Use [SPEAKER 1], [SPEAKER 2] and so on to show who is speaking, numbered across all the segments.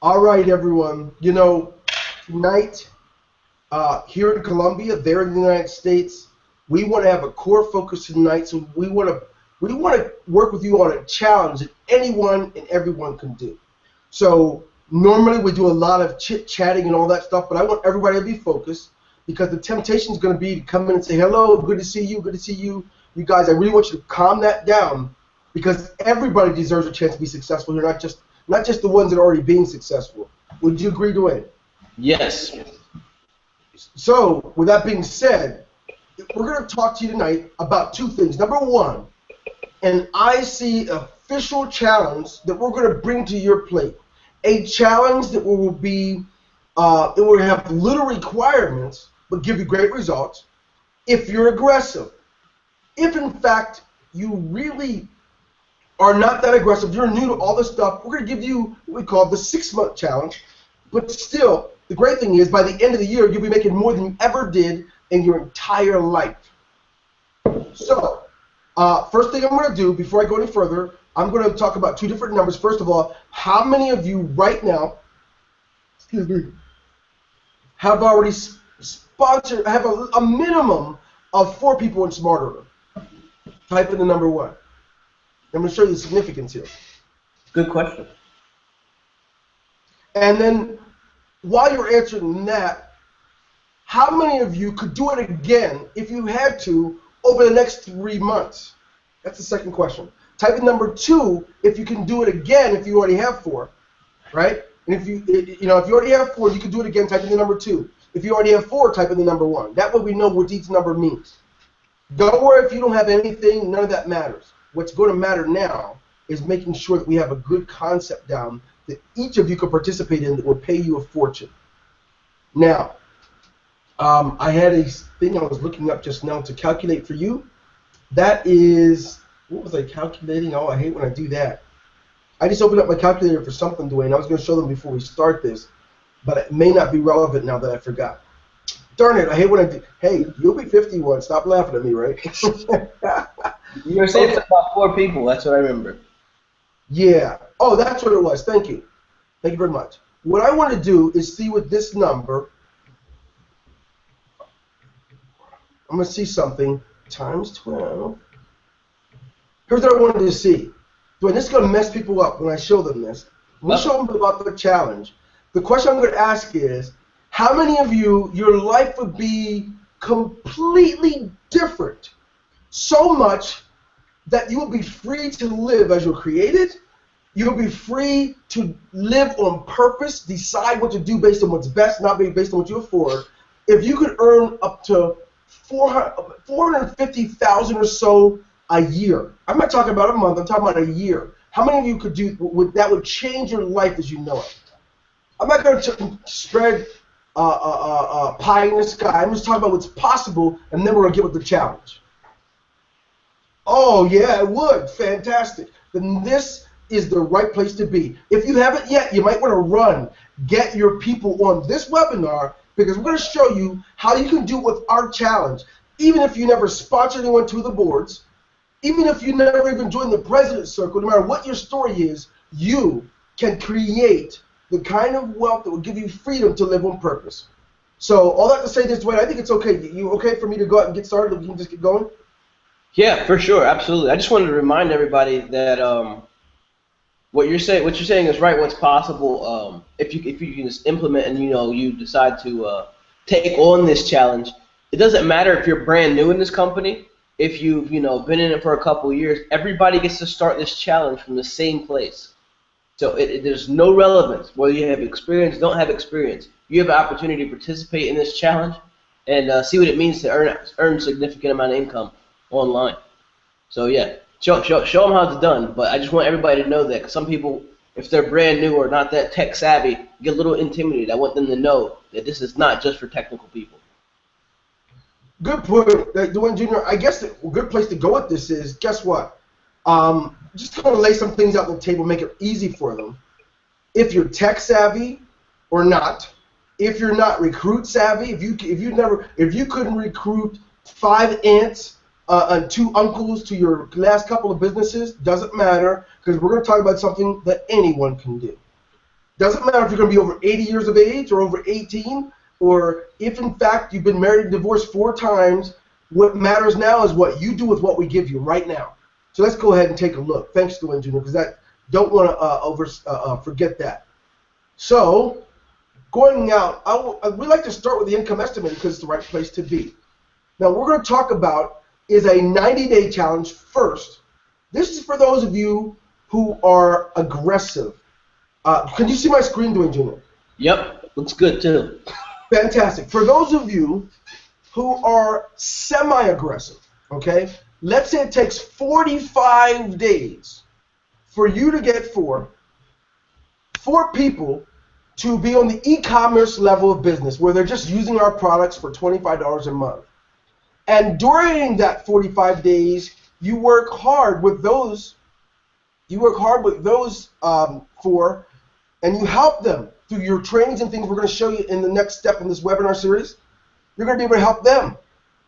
[SPEAKER 1] All right, everyone. Tonight here in Colombia, there in the United States, we want to have a core focus tonight. So we want to work with you on a challenge that anyone and everyone can do. So normally we do a lot of chit chatting and all that stuff, but I want everybody to be focused because the temptation is going to be to come in and say hello, good to see you, good to see you. You guys, I really want you to calm that down because everybody deserves a chance to be successful here, not just the ones that are already being successful. Would you agree, Dwayne?
[SPEAKER 2] Yes.
[SPEAKER 1] So, with that being said, we're going to talk to you tonight about two things. Number one, an IC official challenge that we're going to bring to your plate. A challenge that it will have little requirements, but give you great results if you're aggressive. If, in fact, you really are not that aggressive, you're new to all this stuff, we're going to give you what we call the 6-month challenge. But still, the great thing is, by the end of the year, you'll be making more than you ever did in your entire life. So, first thing I'm going to do, before I go any further, I'm going to talk about two different numbers. First of all, how many of you right now, have already sponsored, have a minimum of 4 people in Smart Order? Type in the number 1. I'm going to show you the significance here.
[SPEAKER 2] Good question.
[SPEAKER 1] And then, while you're answering that, how many of you could do it again if you had to over the next 3 months? That's the second question. Type in number 2 if you can do it again if you already have 4, right? And if you already have 4, you can do it again. Type in the number 2. If you already have 4, type in the number 1. That way we know what each number means. Don't worry if you don't have anything. None of that matters. What's going to matter now is making sure that we have a good concept down that each of you can participate in that will pay you a fortune. Now, I had a thing I was looking up just now to calculate for you. That is, what was I calculating? Oh, I hate when I do that. I just opened up my calculator for something, Dwayne. I was going to show them before we start this, but it may not be relevant now that I forgot. Darn it, I hate when I do. Hey, you'll be 51. Stop laughing at me, right?
[SPEAKER 2] You were saying something about 4 people. That's what I remember.
[SPEAKER 1] Yeah. Oh, that's what it was. Thank you. Thank you very much. What I want to do is see what this number, I'm going to see something, times 12. Here's what I wanted to see. Dwayne, this is going to mess people up when I show them this. When we show them about the challenge, the question I'm going to ask is, how many of you, your life would be completely different, so much that you will be free to live as you're created, you'll be free to live on purpose, decide what to do based on what's best, not based on what you afford. If you could earn up to $450,000 or so a year, I'm not talking about a month, I'm talking about a year. How many of you could do that would change your life as you know it? I'm not going to spread pie in the sky. I'm just talking about what's possible, and then we're going to get with the challenge. Oh, yeah, it would. Fantastic. Then this is the right place to be. If you haven't yet, you might want to run. Get your people on this webinar because we're going to show you how you can do it with our challenge. Even if you never sponsor anyone to the boards, even if you never even joined the President's Circle, no matter what your story is, you can create the kind of wealth that will give you freedom to live on purpose. So all that to say this, Dwayne, I think it's okay. You okay for me to go out and get started? We can just get going?
[SPEAKER 2] Yeah, for sure, absolutely. I just wanted to remind everybody that what you're saying is right. What's possible if you can just implement and you decide to take on this challenge. It doesn't matter if you're brand new in this company. If you've been in it for a couple of years, everybody gets to start this challenge from the same place. So there's no relevance whether you have experience, don't have experience. You have an opportunity to participate in this challenge and see what it means to earn a significant amount of income online. So yeah, show them how it's done. But I just want everybody to know that 'cause some people, if they're brand new or not that tech savvy, get a little intimidated. I want them to know that this is not just for technical people.
[SPEAKER 1] Good point, Dwayne Jr. I guess a good place to go with this is, guess what? Just going to lay some things out on the table, make it easy for them. If you're tech savvy or not, if you're not recruit savvy, if you couldn't recruit 5 aunts and 2 uncles to your last couple of businesses, doesn't matter because we're going to talk about something that anyone can do. Doesn't matter if you're going to be over 80 years of age or over 18, or if in fact you've been married and divorced 4 times. What matters now is what you do with what we give you right now. So let's go ahead and take a look. Thanks, Dwayne Jr., because I don't want to forget that. So going out, we like to start with the income estimate because it's the right place to be. Now, what we're going to talk about is a 90-day challenge first. This is for those of you who are aggressive. Can you see my screen, Dwayne Jr.?
[SPEAKER 2] Yep, looks good too.
[SPEAKER 1] Fantastic. For those of you who are semi-aggressive, okay, let's say it takes 45 days for you to get four people to be on the e-commerce level of business where they're just using our products for $25 a month. And during that 45 days, you work hard with those four, and you help them through your trainings and things we're going to show you in the next step in this webinar series. You're going to be able to help them.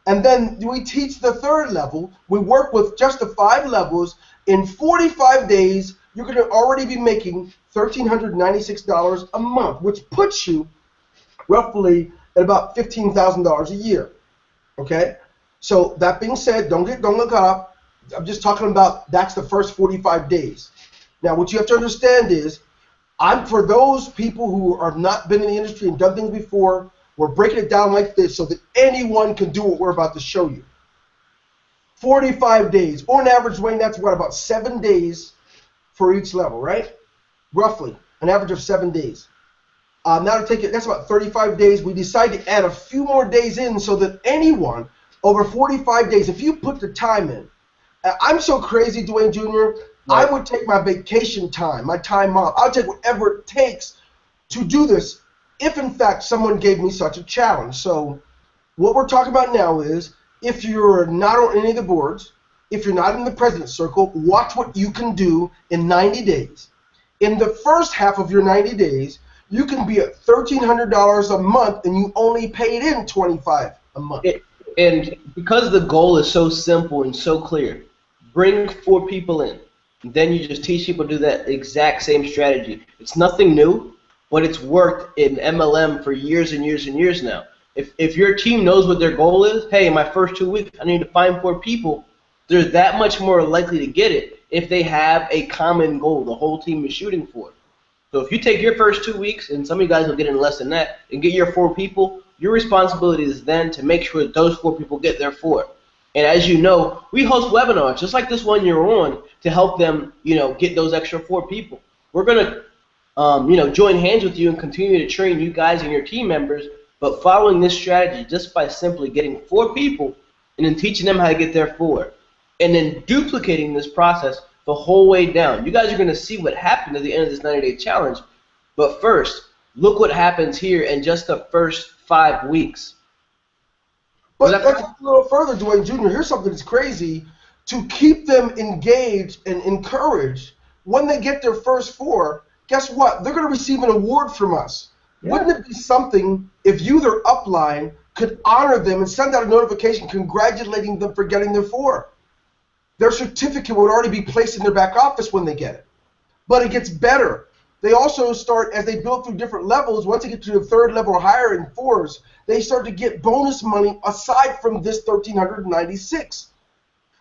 [SPEAKER 1] And then we teach the third level. We work with just the 5 levels. In 45 days, you're going to already be making $1,396 a month, which puts you roughly at about $15,000 a year. Okay? So that being said, don't look up. I'm just talking about that's the first 45 days. Now, what you have to understand is, for those people who have not been in the industry and done things before, we're breaking it down like this so that anyone can do what we're about to show you. 45 days. On average, Wayne, that's what, about 7 days for each level, right? Roughly, an average of 7 days. Now to take it, that's about 35 days. We decided to add a few more days in so that anyone over 45 days, if you put the time in, I'm so crazy, Dwayne Jr., I would take my vacation time, my time off. I'll take whatever it takes to do this if, in fact, someone gave me such a challenge. So what we're talking about now is if you're not on any of the boards, if you're not in the President's Circle, watch what you can do in 90 days. In the first half of your 90 days, you can be at $1,300 a month and you only paid in $25 a month.
[SPEAKER 2] And because the goal is so simple and so clear, bring 4 people in. Then you just teach people to do that exact same strategy. It's nothing new, but it's worked in MLM for years and years and years now. If your team knows what their goal is, hey, in my first 2 weeks, I need to find 4 people, they're that much more likely to get it if they have a common goal the whole team is shooting for. So if you take your first 2 weeks, and some of you guys will get in less than that, and get your 4 people, your responsibility is then to make sure that those 4 people get their 4. And as you know, we host webinars, just like this one you're on, to help them, get those extra 4 people. We're going to, join hands with you and continue to train you guys and your team members, but following this strategy just by simply getting 4 people and then teaching them how to get their 4. And then duplicating this process the whole way down. You guys are going to see what happened at the end of this 90-day challenge. But first, look what happens here in just the first 5 weeks.
[SPEAKER 1] But let's go a little further, Dwayne Jr. Here's something that's crazy. To keep them engaged and encouraged, when they get their first 4, guess what? They're going to receive an award from us. Yeah. Wouldn't it be something if you, their upline, could honor them and send out a notification congratulating them for getting their 4? Their certificate would already be placed in their back office when they get it. But it gets better. They also start, as they build through different levels, once they get to the 3rd level or higher in 4s, they start to get bonus money aside from this $1,396.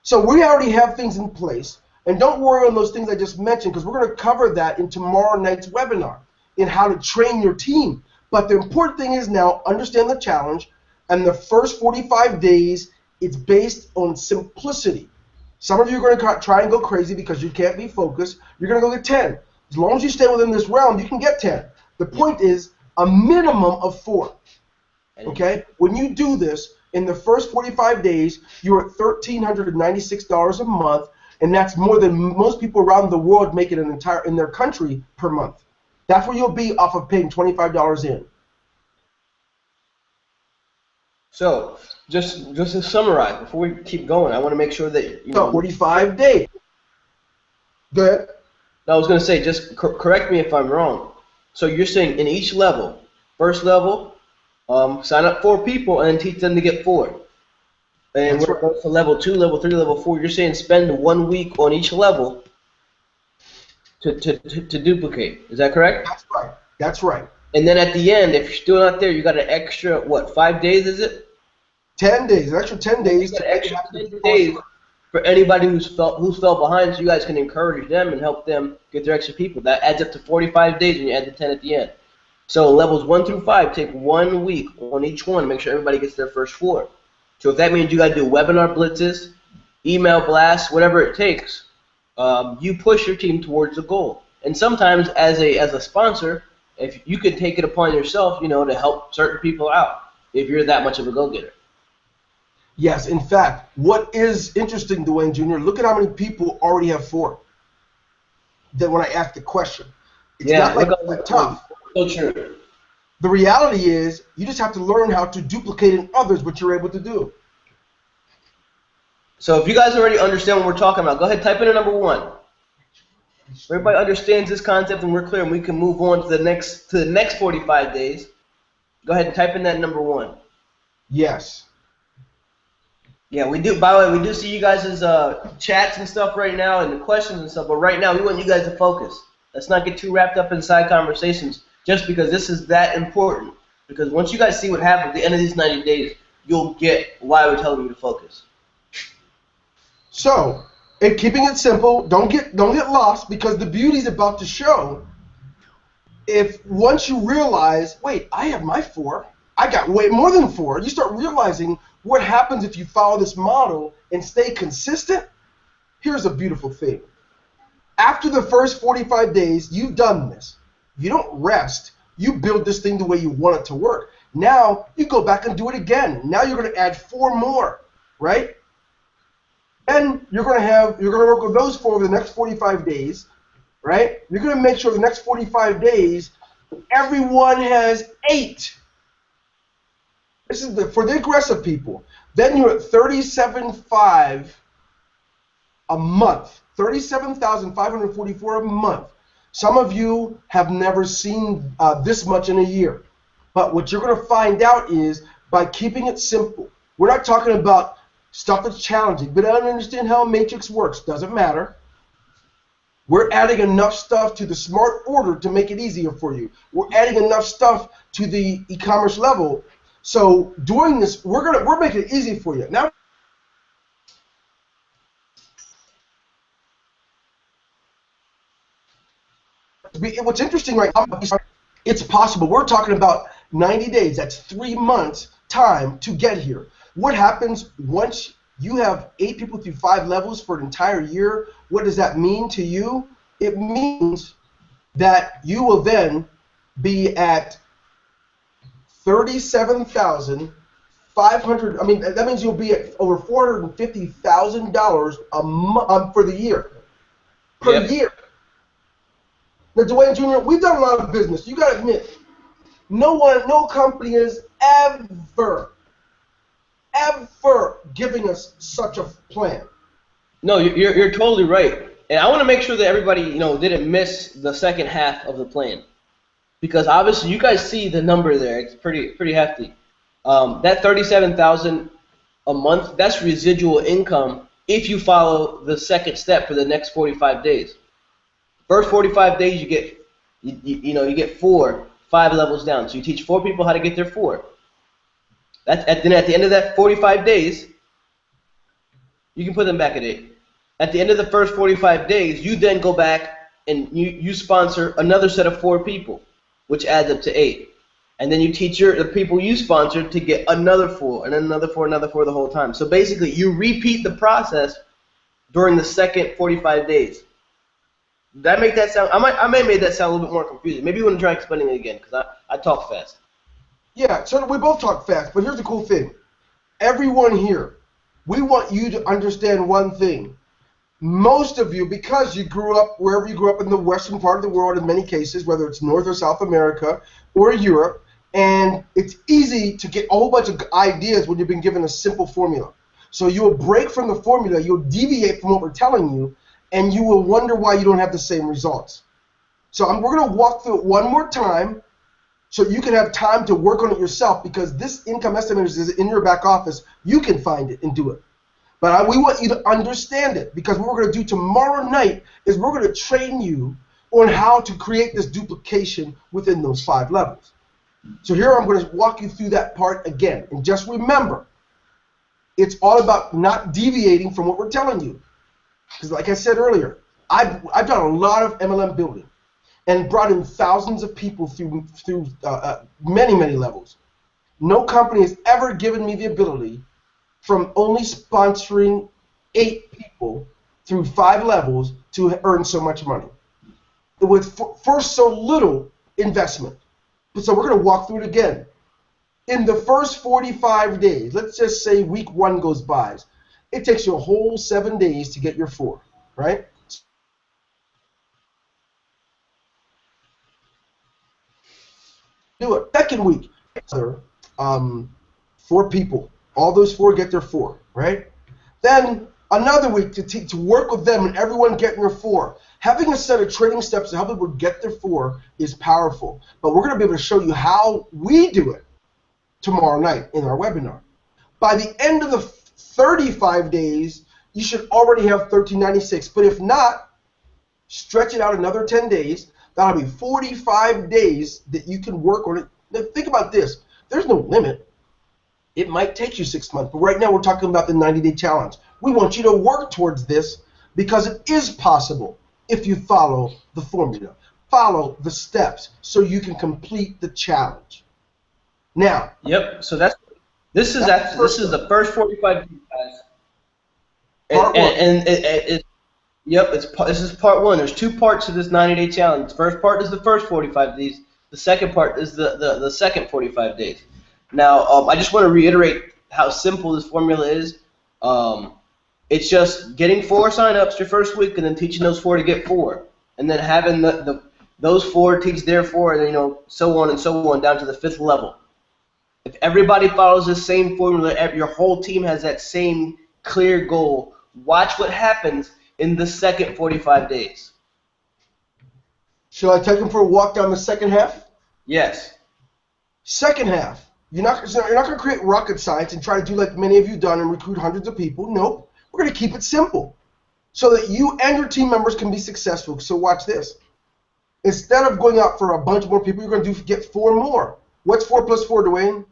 [SPEAKER 1] So we already have things in place. And don't worry on those things I just mentioned, because we're going to cover that in tomorrow night's webinar in how to train your team. But the important thing is now understand the challenge, and the first 45 days, it's based on simplicity. Some of you are going to try and go crazy because you can't be focused. You're going to go get 10. As long as you stay within this realm, you can get 10. The point is a minimum of 4. Okay? When you do this, in the first 45 days, you're at $1,396 a month, and that's more than most people around the world make it in their country per month. That's where you'll be off of paying $25 in.
[SPEAKER 2] So, just to summarize, before we keep going, I want to make sure that
[SPEAKER 1] 45 days. Go ahead.
[SPEAKER 2] I was going to say, just correct me if I'm wrong. So you're saying in each level, first level, sign up 4 people and then teach them to get 4. And we're going to level 2, level 3, level 4. You're saying spend 1 week on each level to duplicate. Is that correct?
[SPEAKER 1] That's right. That's right.
[SPEAKER 2] And then at the end, if you're still not there, you got an extra, what, 5 days, is it?
[SPEAKER 1] 10 days, an extra 10
[SPEAKER 2] You
[SPEAKER 1] days
[SPEAKER 2] got
[SPEAKER 1] to
[SPEAKER 2] an
[SPEAKER 1] make it
[SPEAKER 2] extra
[SPEAKER 1] happen
[SPEAKER 2] 10
[SPEAKER 1] before
[SPEAKER 2] days
[SPEAKER 1] start.
[SPEAKER 2] for anybody who's fell behind, so you guys can encourage them and help them get their extra people. That adds up to 45 days when you add the 10 at the end. So levels 1 through 5 take 1 week on each one to make sure everybody gets their first floor. So if that means you got to do webinar blitzes, email blasts, whatever it takes, you push your team towards the goal. And sometimes as a sponsor, if you could take it upon yourself, to help certain people out if you're that much of a go-getter.
[SPEAKER 1] Yes, in fact, what is interesting, Dwayne Jr., look at how many people already have 4. Then when I ask the question, it's
[SPEAKER 2] Yeah,
[SPEAKER 1] not like
[SPEAKER 2] look
[SPEAKER 1] it's that
[SPEAKER 2] up.
[SPEAKER 1] tough.
[SPEAKER 2] So true.
[SPEAKER 1] The reality is you just have to learn how to duplicate in others what you're able to do.
[SPEAKER 2] So if you guys already understand what we're talking about, go ahead, type in a number 1. Everybody understands this concept and we're clear and we can move on to the next 45 days. Go ahead and type in that number 1.
[SPEAKER 1] Yes.
[SPEAKER 2] Yeah, we do. By the way, we do see you guys' chats and stuff right now and the questions and stuff. But right now, we want you guys to focus. Let's not get too wrapped up in side conversations just because this is that important. Because once you guys see what happens at the end of these 90 days, you'll get why we're telling you to focus.
[SPEAKER 1] So, in keeping it simple, don't get lost because the beauty is about to show. If once you realize, wait, I have my 4, I got way more than 4, you start realizing what happens if you follow this model and stay consistent. Here's a beautiful thing. After the first 45 days, you've done this. You don't rest. You build this thing the way you want it to work. Now, you go back and do it again. Now you're going to add 4 more, right? Then you're going to work with those 4 over the next 45 days, right? You're going to make sure the next 45 days, everyone has 8. This is for the aggressive people. Then you're at 37.5 a month, 37,544 a month. Some of you have never seen this much in a year. But what you're going to find out is by keeping it simple. We're not talking about stuff that's challenging, but I don't understand how a matrix works. Doesn't matter. We're adding enough stuff to the smart order to make it easier for you. We're adding enough stuff to the e-commerce level. So doing this, we're making it easy for you. Now, what's interesting right now, it's possible. We're talking about 90 days. That's 3 months time to get here. What happens once you have 8 people through 5 levels for an entire year? What does that mean to you? It means that you will then be at 37,500. I mean, that means you'll be at over $450,000 a month for the year. Per year. Now, Dwayne Jr., we've done a lot of business. You got to admit, no company is ever giving us such a plan.
[SPEAKER 2] No, you're totally right. And I want to make sure that everybody, didn't miss the second half of the plan. Because obviously you guys see the number there. It's pretty hefty. That $37,000 a month, that's residual income if you follow the second step for the next 45 days. First 45 days you get you get 5 levels down. So you teach 4 people how to get their 4. Then at the end of that 45 days, you can put them back at 8. At the end of the first 45 days, you then go back and you sponsor another set of 4 people, which adds up to 8. And then you teach the people you sponsored to get another 4, and then another 4, another 4 the whole time. So basically, you repeat the process during the second 45 days. Did that make that sound? I may have made that sound a little bit more confusing. Maybe you want to try explaining it again, because I talk fast.
[SPEAKER 1] Yeah, so we both talk fast, but here's the cool thing. Everyone here, we want you to understand one thing. Most of you, because you grew up wherever you grew up in the western part of the world in many cases, whether it's North or South America or Europe, and it's easy to get a whole bunch of ideas when you've been given a simple formula. So you'll break from the formula, you'll deviate from what we're telling you, and you will wonder why you don't have the same results. So we're going to walk through it one more time so you can have time to work on it yourself, because this income estimator is in your back office. You can find it and do it. But we want you to understand it, because what we're going to do tomorrow night is we're going to train you on how to create this duplication within those 5 levels. So here I'm going to walk you through that part again. And just remember, it's all about not deviating from what we're telling you. Because like I said earlier, I've done a lot of MLM building and brought in thousands of people through many, many levels. No company has ever given me the ability from only sponsoring 8 people through 5 levels to earn so much money. It was for so little investment. So we're going to walk through it again. In the first 45 days, let's just say week 1 goes by, it takes you a whole 7 days to get your 4, right? Do it. Second week, 4 people. All those 4 get their 4, right? Then another week to work with them and everyone getting their 4. Having a set of training steps to help people get their 4 is powerful. But we're going to be able to show you how we do it tomorrow night in our webinar. By the end of the 35 days, you should already have 1396. But if not, stretch it out another 10 days. That'll be 45 days that you can work on it. Now, think about this. There's no limit. It might take you 6 months, but right now we're talking about the 90-day challenge. We want you to work towards this because it is possible if you follow the formula, follow the steps, so you can complete the challenge. Now.
[SPEAKER 2] Yep. So this is the first 45 days, guys.
[SPEAKER 1] Part 1.
[SPEAKER 2] This is part 1. There's 2 parts to this 90-day challenge. The first part is the first 45 days. The second part is the second 45 days. Now, I just want to reiterate how simple this formula is. It's just getting 4 sign-ups your first week, and then teaching those 4 to get 4, and then having those 4 teach their 4, and then so on and so on down to the 5th level. If everybody follows the same formula, your whole team has that same clear goal. Watch what happens in the second 45 days.
[SPEAKER 1] Shall I take them for a walk down the second half?
[SPEAKER 2] Yes.
[SPEAKER 1] Second half. You're not going to create rocket science and try to do like many of you done and recruit hundreds of people. Nope. We're going to keep it simple so that you and your team members can be successful. So watch this. Instead of going out for a bunch more people, you're going to get 4 more. What's 4 plus 4, Dwayne?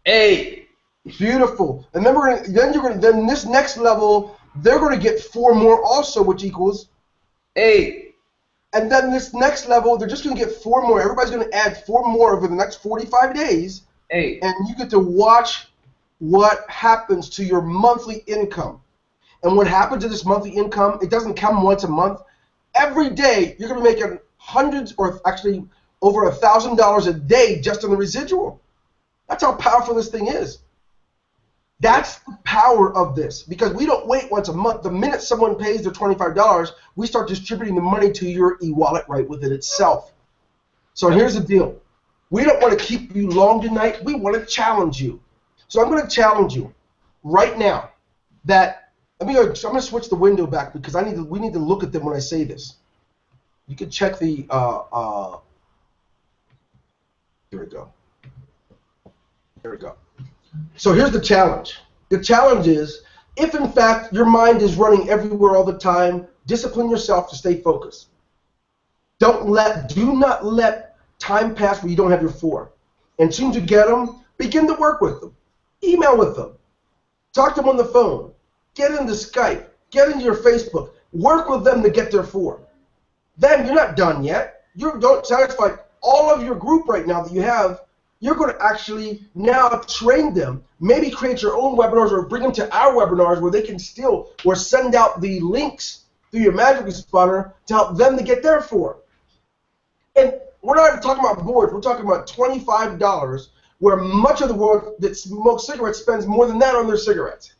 [SPEAKER 2] 8.
[SPEAKER 1] Beautiful. And then this next level, they're going to get 4 more also, which equals
[SPEAKER 2] 8.
[SPEAKER 1] And then this next level, they're just going to get 4 more. Everybody's going to add 4 more over the next 45 days.
[SPEAKER 2] 8.
[SPEAKER 1] And you get to watch what happens to your monthly income. And what happens to this monthly income, it doesn't come once a month. Every day, you're going to be making hundreds or actually over $1,000 a day just on the residual. That's how powerful this thing is. That's the power of this, because we don't wait once a month. The minute someone pays their $25, we start distributing the money to your e-wallet right within itself. So here's the deal. We don't want to keep you long tonight. We want to challenge you. So I'm going to challenge you right now that I'm going to switch the window back because we need to look at them when I say this. You can check the here we go. There we go. So here's the challenge. The challenge is, if in fact your mind is running everywhere all the time, discipline yourself to stay focused. Do not let time pass where you don't have your 4. And as soon as you get them, begin to work with them. Email with them. Talk to them on the phone. Get into Skype. Get into your Facebook. Work with them to get their 4. Then you're not done yet. You don't satisfy all of your group right now that you have. You're going to actually now train them, maybe create your own webinars or bring them to our webinars where they can or send out the links through your magic responder to help them to get their 4. And we're not even talking about boards. We're talking about $25, where much of the world that smokes cigarettes spends more than that on their cigarettes.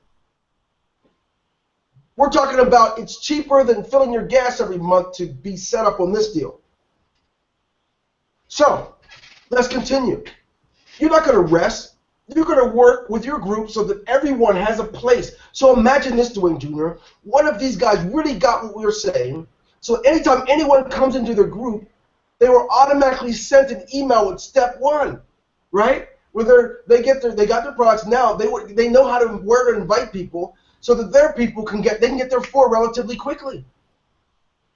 [SPEAKER 1] We're talking about it's cheaper than filling your gas every month to be set up on this deal. So let's continue. You're not going to rest. You're going to work with your group so that everyone has a place. So imagine this, Dwayne Jr. One of these guys really got what we were saying. So anytime anyone comes into their group, they were automatically sent an email with step 1, right? Where they got their products now. They know where to invite people so that their people can get their 4 relatively quickly.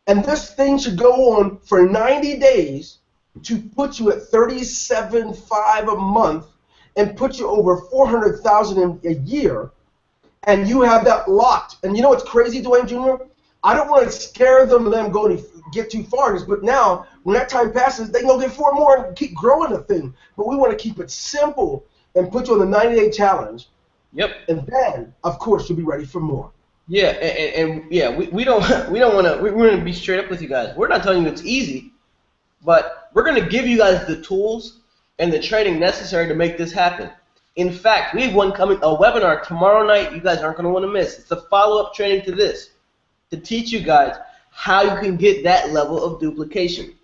[SPEAKER 1] And this thing should go on for 90 days to put you at 37.5 a month and put you over 400,000 a year, and you have that locked. And you know what's crazy, Dwayne Jr.? I don't want to scare them and let them go and get too far, but now when that time passes, they can go get 4 more and keep growing the thing. But we want to keep it simple and put you on the 90-day challenge.
[SPEAKER 2] Yep.
[SPEAKER 1] And then, of course, you'll be ready for more.
[SPEAKER 2] Yeah, and yeah, we don't want to. We're going to be straight up with you guys. We're not telling you it's easy, but we're going to give you guys the tools and the training necessary to make this happen. In fact, we have one coming, a webinar tomorrow night. You guys aren't going to want to miss. It's a follow-up training to this, to teach you guys how you can get that level of duplication.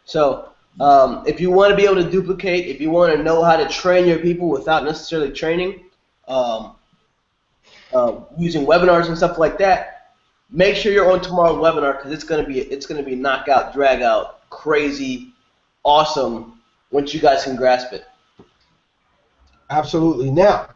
[SPEAKER 2] So if you want to be able to duplicate, if you want to know how to train your people without necessarily training, using webinars and stuff like that, make sure you're on tomorrow's webinar, because it's gonna be knockout, drag out, crazy, awesome once you guys can grasp it.
[SPEAKER 1] Absolutely. Now,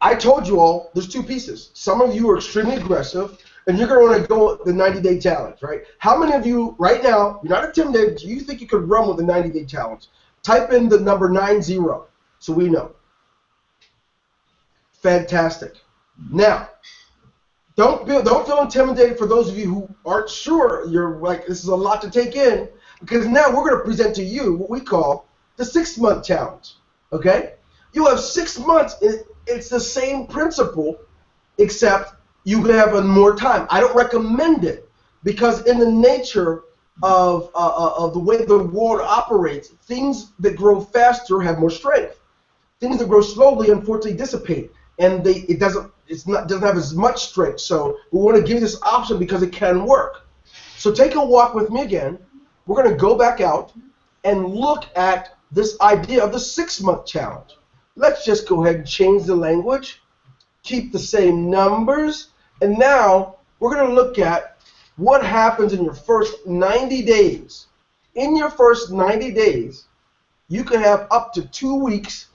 [SPEAKER 1] I told you all there's 2 pieces. Some of you are extremely aggressive, and you're going to want to go with the 90-day challenge, right? How many of you right now, you're not intimidated, do you think you could run with the 90-day challenge? Type in the number 90 so we know. Fantastic. Now, don't feel intimidated for those of you who aren't sure. You're like, this is a lot to take in, because now we're going to present to you what we call the 6-month challenge, okay? You have 6 months. It's the same principle, except you have more time. I don't recommend it, because in the nature of the way the world operates, things that grow faster have more strength. Things that grow slowly, unfortunately, dissipate, and it doesn't have as much strength. So we want to give you this option because it can work. So take a walk with me again. We're going to go back out and look at this idea of the 6-month challenge. Let's just go ahead and change the language, keep the same numbers, and now we're going to look at what happens in your first 90 days. In your first 90 days, you can have up to 2 weeks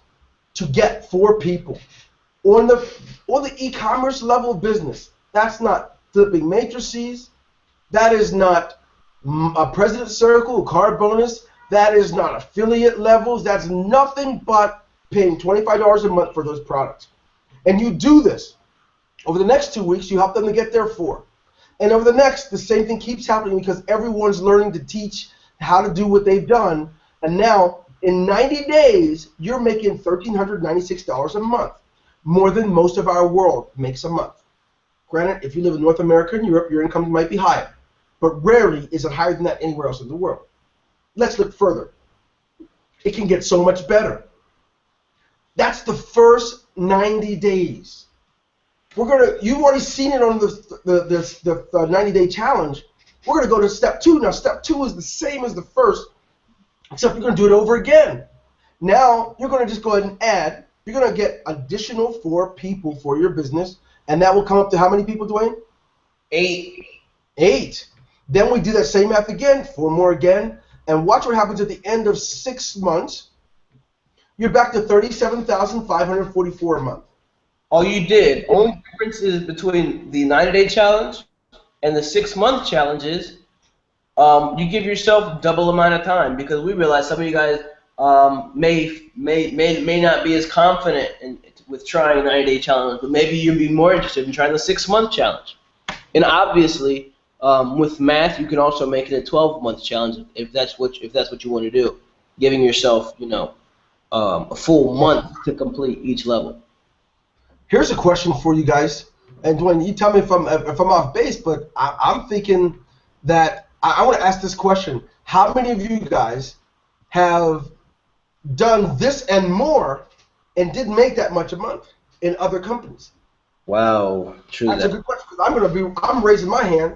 [SPEAKER 1] to get 4 people. On the e-commerce level of business, that's not flipping matrices, that is not a president circle, card bonus, that is not affiliate levels, that's nothing but paying $25 a month for those products. And you do this. Over the next 2 weeks, you help them to get their 4. And over the next, the same thing keeps happening, because everyone's learning to teach how to do what they've done. And now, in 90 days, you're making $1,396 a month, more than most of our world makes a month. Granted, if you live in North America and Europe, your income might be higher, but rarely is it higher than that anywhere else in the world. Let's look further. It can get so much better. That's the first 90 days. You've already seen it on the 90-day challenge. We're going to go to step 2. Now, step 2 is the same as the first, except you're going to do it over again. Now, you're going to just go ahead and add. You're going to get additional 4 people for your business, and that will come up to how many people, Dwayne? 8. Then we do that same math again, 4 more again, and watch what happens at the end of 6 months. You're back to $37,544 a month.
[SPEAKER 2] All you did. Only difference is between the 90-day challenge and the 6-month challenge is you give yourself double amount of time, because we realize some of you guys may not be as confident with trying a 90-day challenge, but maybe you'd be more interested in trying the 6-month challenge. And obviously, with math, you can also make it a 12-month challenge if that's what you want to do, giving yourself, a full month to complete each level.
[SPEAKER 1] Here's a question for you guys, and Dwayne, you tell me if I'm off base, but I'm thinking that I want to ask this question: how many of you guys have done this and more and didn't make that much a month in other companies?
[SPEAKER 2] Wow, true.
[SPEAKER 1] That's a good question, because I'm raising my hand.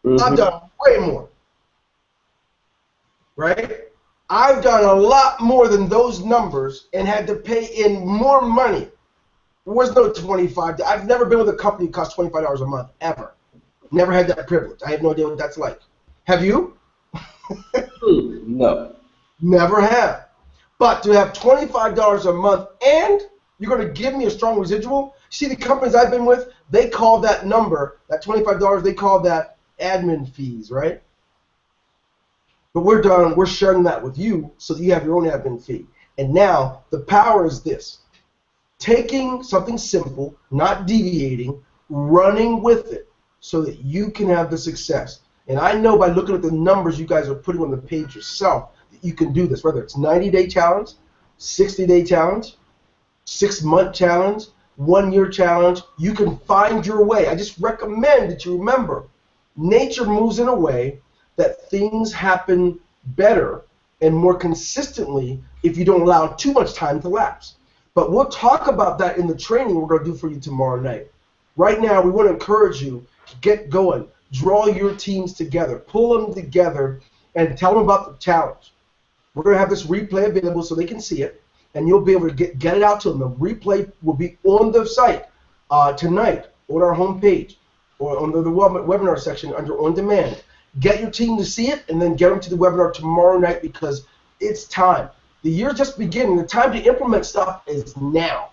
[SPEAKER 1] Mm-hmm. I've done way more, right? I've done a lot more than those numbers and had to pay in more money. There was no $25. I've never been with a company that costs $25 a month, ever. Never had that privilege. I have no idea what that's like. Have you?
[SPEAKER 2] No.
[SPEAKER 1] Never have. But to have $25 a month and you're going to give me a strong residual, see, the companies I've been with, they call that number, that $25, they call that admin fees, right? But we're done. We're sharing that with you so that you have your own admin fee. And now the power is this. Taking something simple, not deviating, running with it so that you can have the success. And I know by looking at the numbers you guys are putting on the page yourself that you can do this, whether it's 90-day challenge, 60-day challenge, 6-month challenge, 1-year challenge. You can find your way. I just recommend that you remember nature moves in a way that things happen better and more consistently if you don't allow too much time to lapse. But we'll talk about that in the training we're going to do for you tomorrow night. Right now, we want to encourage you to get going. Draw your teams together. Pull them together and tell them about the challenge. We're going to have this replay available so they can see it, and you'll be able to get it out to them. The replay will be on the site tonight on our homepage or under the webinar section under On Demand. Get your team to see it, and then get them to the webinar tomorrow night because it's time. The year's just beginning. The time to implement stuff is now.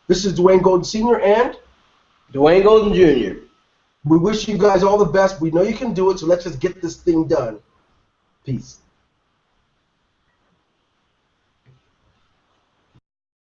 [SPEAKER 1] This is Dwayne Golden Sr. and
[SPEAKER 2] Dwayne Golden Jr.
[SPEAKER 1] We wish you guys all the best. We know you can do it, so let's just get this thing done. Peace.